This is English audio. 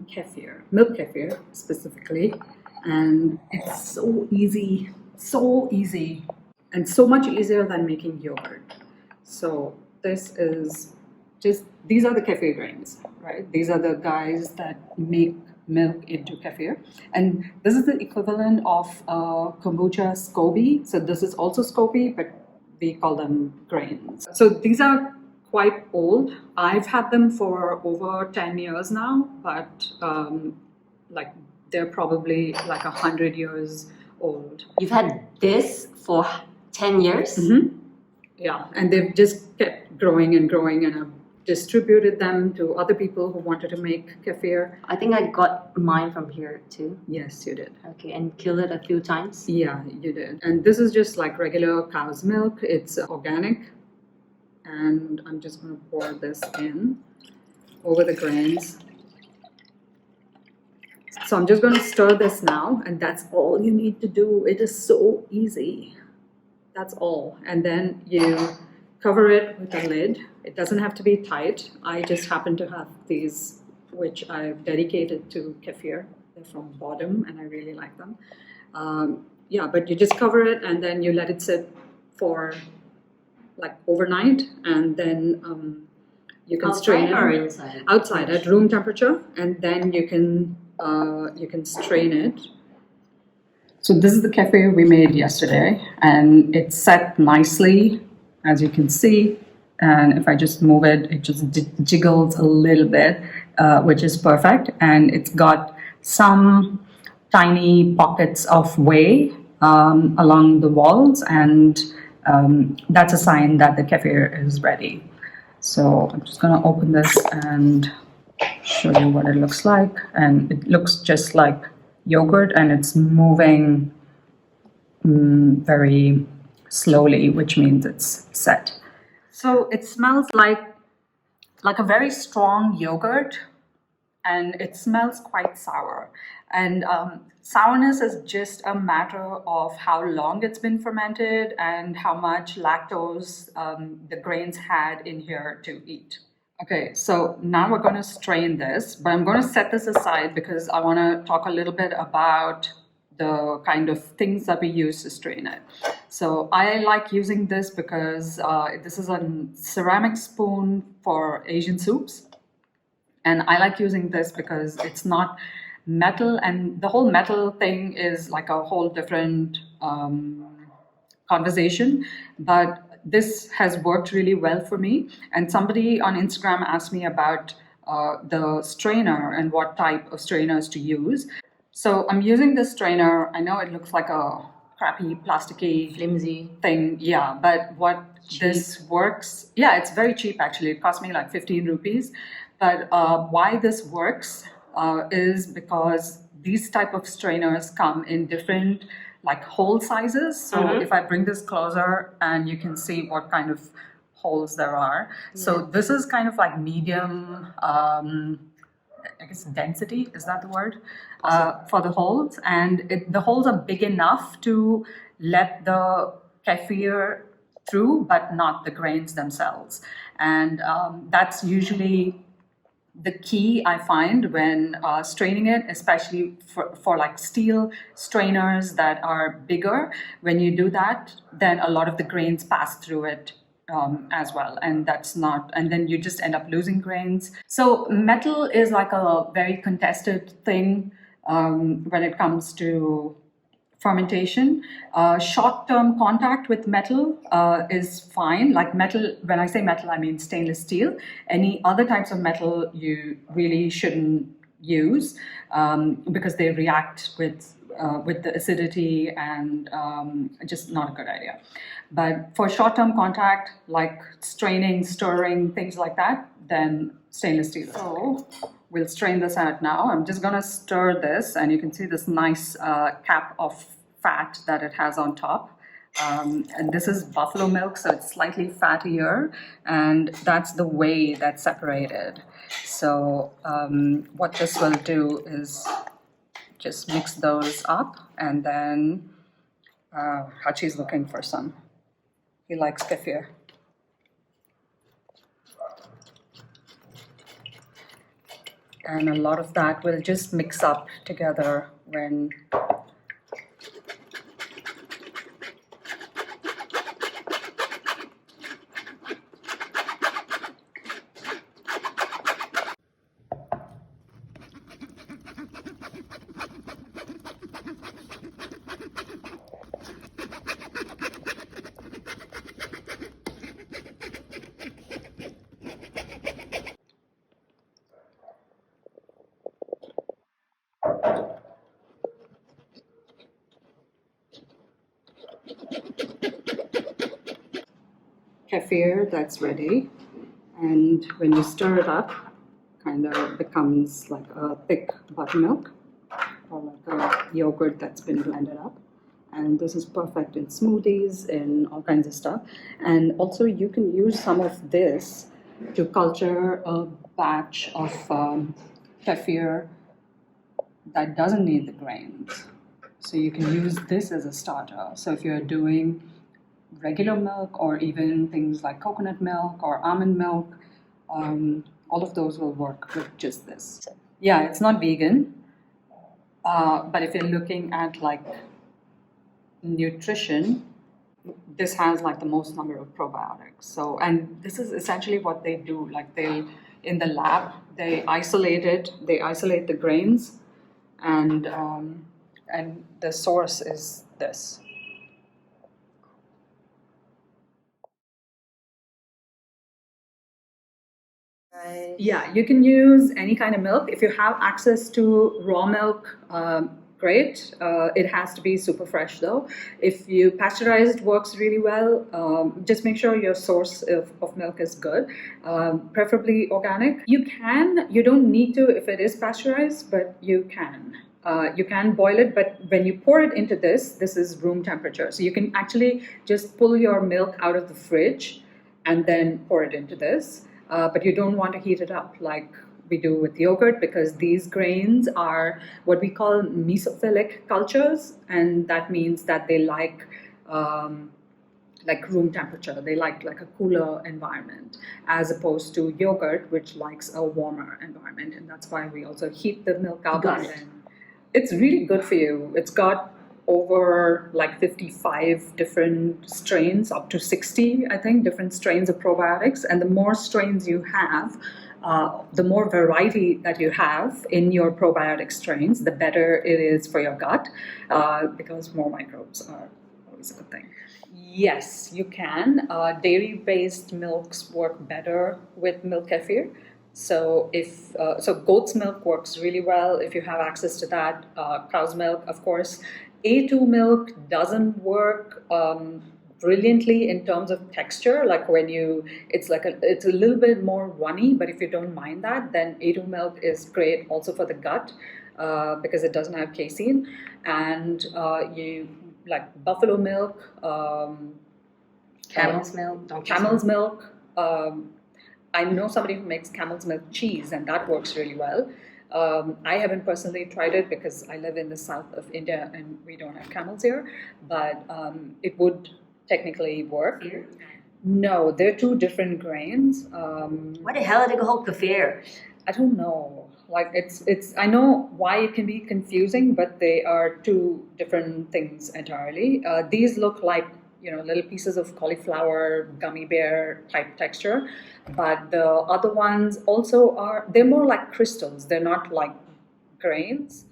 kefir, milk kefir specifically, and it's so easy, and so much easier than making yogurt. So this is these are the kefir grains, right? These are the guys that make milk into kefir, and this is the equivalent of kombucha SCOBY. So this is also SCOBY, but we call them grains. So these are quite old. I've had them for over 10 years now, but like they're probably like 100 years old. You've had this for 10 years? Mm-hmm. Yeah, and they've just kept growing and growing, and I've distributed them to other people who wanted to make kefir. I think I got mine from here too. Yes, you did. Okay, and killed it a few times? Yeah, you did. And this is just like regular cow's milk. It's organic. And I'm just going to pour this in over the grains. So I'm just going to stir this now, and that's all you need to do. It is so easy. That's all. And then you cover it with a lid. It doesn't have to be tight. I just happen to have these, which I've dedicated to kefir. They're from Bottom, and I really like them. Yeah, but you just cover it, and then you let it sit for like overnight, and then you can strain it. Outside or inside? Outside at room temperature, and then you can strain it. So this is the kefir we made yesterday, and it's set nicely, as you can see. And if I just move it, it just jiggles a little bit, which is perfect. And it's got some tiny pockets of whey along the walls, and that's a sign that the kefir is ready. So I'm just going to open this and show you what it looks like. And it looks just like yogurt, and it's moving very slowly, which means it's set. So it smells like a very strong yogurt, and it smells quite sour. And sourness is just a matter of how long it's been fermented and how much lactose the grains had in here to eat. Okay, so now we're going to strain this, but I'm going to set this aside because I want to talk a little bit about the kind of things that we use to strain it. So I like using this because this is a ceramic spoon for Asian soups. And I like using this because it's not metal, and the whole metal thing is like a whole different conversation. But this has worked really well for me. And somebody on Instagram asked me about the strainer and what type of strainers to use. So I'm using this strainer. I know it looks like a crappy, plasticky, flimsy thing. Yeah, but what cheap. This works, yeah, it's very cheap actually. It cost me like 15 rupees. But why this works is because these type of strainers come in different like hole sizes. So if I bring this closer, and you can see what kind of holes there are. Yeah. So this is kind of like medium, I guess density, is that the word? For the holes. And the holes are big enough to let the kefir through, but not the grains themselves. And that's usually the key I find when straining it, especially for like steel strainers that are bigger. When you do that, then a lot of the grains pass through it as well, and that's not, and then you just end up losing grains. So metal is like a very contested thing when it comes to fermentation. Short-term contact with metal is fine. Like metal, when I say metal, I mean stainless steel. Any other types of metal you really shouldn't use because they react with the acidity, and just not a good idea. But for short-term contact, like straining, stirring, things like that, then stainless steel. So we'll strain this out now. I'm just gonna stir this, and you can see this nice cap of fat that it has on top. And this is buffalo milk, so it's slightly fattier, and that's the whey that's separated. So what this will do is just mix those up, and then Hachi's looking for some. He likes kefir. And a lot of that will just mix up together when kefir that's ready. And when you stir it up, kind of becomes like a thick buttermilk or like a yogurt that's been blended up. And this is perfect in smoothies and all kinds of stuff. And also you can use some of this to culture a batch of kefir that doesn't need the grains. So you can use this as a starter. So if you're doing regular milk or even things like coconut milk or almond milk, all of those will work with just this. Yeah, it's not vegan, but if you're looking at like nutrition, this has like the most number of probiotics. So, and this is essentially what they do. Like they, in the lab, they isolate the grains, and the source is this. Yeah, you can use any kind of milk. If you have access to raw milk, great. It has to be super fresh though. If you pasteurized, works really well. Just make sure your source of milk is good, preferably organic. You don't need to if it is pasteurized, but you can. You can boil it, but when you pour it into this is room temperature. So you can actually just pull your milk out of the fridge and then pour it into this. But you don't want to heat it up like we do with yogurt, because these grains are what we call mesophilic cultures, and that means that they like room temperature. They like a cooler environment, as opposed to yogurt, which likes a warmer environment, and that's why we also heat the milk up. And it's really good for you. It's got over like 55 different strains, up to 60, I think, different strains of probiotics. And the more strains you have, the more variety that you have in your probiotic strains, the better it is for your gut, because more microbes are always a good thing. Yes, you can. Dairy-based milks work better with milk kefir. So goat's milk works really well if you have access to that. Cow's milk, of course. A2 milk doesn't work brilliantly in terms of texture. Like it's a little bit more runny, but if you don't mind that, then A2 milk is great also for the gut, because it doesn't have casein. And you like buffalo milk, Camel's milk, camel's milk. I know somebody who makes camel's milk cheese, and that works really well. I haven't personally tried it because I live in the south of India and we don't have camels here, but it would technically work. Kefir? No, they're two different grains. Why the hell are they called kefir? I don't know. Like it's. I know why it can be confusing, but they are two different things entirely. These look like little pieces of cauliflower, gummy bear type texture, but the other ones also they're more like crystals. They're not like grains.